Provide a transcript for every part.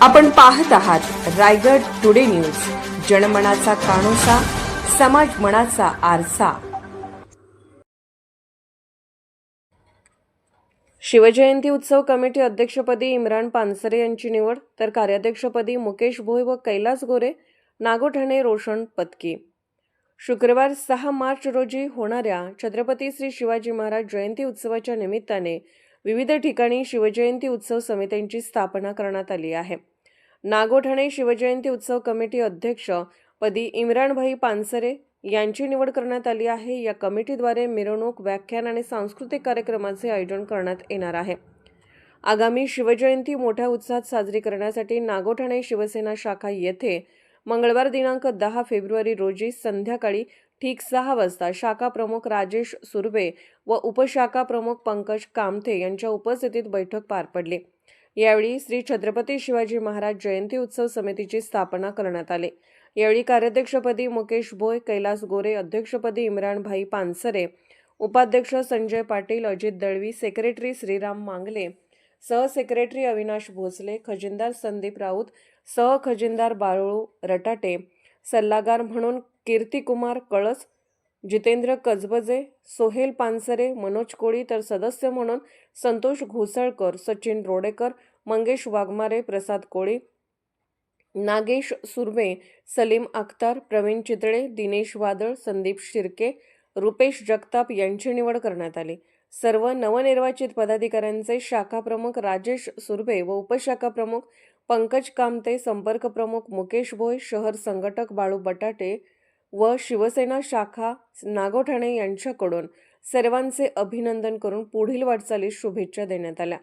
आपण पाहत आहात रायगड टुडे न्यूज, जनमनाचा कानोसा, समाज मनाचा आरसा। शिवजयंती उत्सव कमिटी अध्यक्षपदी इम्रान पानसरे यांची निवड, तर कार्याध्यक्षपदी मुकेश भोई व कैलास गोरे, नागोठणे रोशन पत्की। शुक्रवार 6 मार्च रोजी होणाऱ्या छत्रपती श्री शिवाजी महाराज जयंती उत्सवाच्या निमित्ताने विविध ठिकाणी शिवजयंती उत्सव समित्यांची स्थापना करण्यात आली आहे। नागोठणे शिवजयंती उत्सव कमिटी अध्यक्ष पदी इम्रान भाई पानसरे यांची निवड करण्यात आली आहे। या कमिटीद्वारे मिरवणूक, व्याख्यान आणि सांस्कृतिक कार्यक्रमाचे आयोजन करण्यात येणार आहे। आगामी शिवजयंती मोठ्या उत्साहात साजरी करण्यासाठी नागोठणे शिवसेना शाखा येथे मंगळवार दिनांक 10 फेब्रुवारी रोजी संध्याकाळी ठीक 6 वाजता शाखा प्रमुख राजेश सुर्वे व उपशाखा प्रमुख पंकज कामथे यांच्या उपस्थितीत बैठक पार पडली। यावेळी श्री छत्रपती शिवाजी महाराज जयंती उत्सव समितीची स्थापना करण्यात आली। यावेळी कार्याध्यक्षपदी मुकेश भोई, कैलास गोरे, अध्यक्षपदी इम्रान भाई पानसरे, उपाध्यक्ष संजय पाटील, अजित दळवी, सेक्रेटरी श्रीराम मांगले, सहसेक्रेटरी अविनाश भोसले, खजिनदार संदीप राऊत, सहखजिनदार बाळू रटाटे, सल्लागार म्हणून कीर्तिकुमार कळस, जितेंद्र कजबजे, सोहेल पानसरे, मनोज कोळी, तर सदस्य म्हणून संतोष घोसळकर, सचिन रोडेकर, मंगेश वाघमारे, प्रसाद कोळी, नागेश सुर्वे, सलीम अख्तार, प्रवीण चितळे, दिनेश वादळ, संदीप शिर्के, रुपेश जगताप यांची निवड करण्यात आली। सर्व नवनिर्वाचित पदाधिकाऱ्यांचे शाखा प्रमुख राजेश सुर्वे व उपशाखा प्रमुख पंकज कामते, संपर्क प्रमुख मुकेश भोई, शहर संघटक बाळू बटाटे व शिवसेना शाखा नागोठणे यांच्याकडून सर्वांचे अभिनंदन करून पुढील वाटचालीस शुभेच्छा देण्यात आल्या।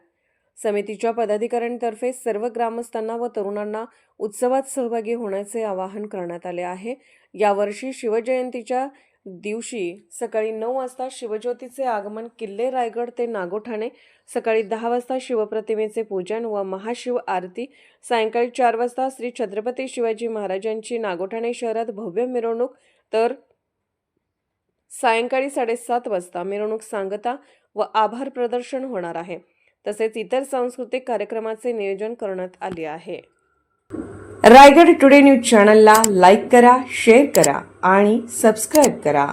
समितीच्या पदाधिकाऱ्यांतर्फे सर्व ग्रामस्थांना व तरुणांना उत्सवात सहभागी होण्याचे आवाहन करण्यात आले आहे। यावर्षी शिवजयंतीच्या दिवशी सकाळी 9 वाजता शिवज्योतीचे आगमन किल्ले रायगड ते नागोठणे, सकाळी 10 वाजता शिवप्रतिमेचे पूजन व महाशिव आरती, सायंकाळी 4 वाजता श्री छत्रपती शिवाजी महाराजांची नागोठणे शहरात भव्य मिरवणूक, तर सायंकाळी 7:30 वाजता मिरवणूक सांगता व आभार प्रदर्शन होणार आहे। तसेच इतर सांस्कृतिक कार्यक्रमाचे नियोजन करण्यात आले आहे। रायगड टुडे न्यूज चॅनलला लाईक करा, शेअर करा आणि सबस्क्राईब करा।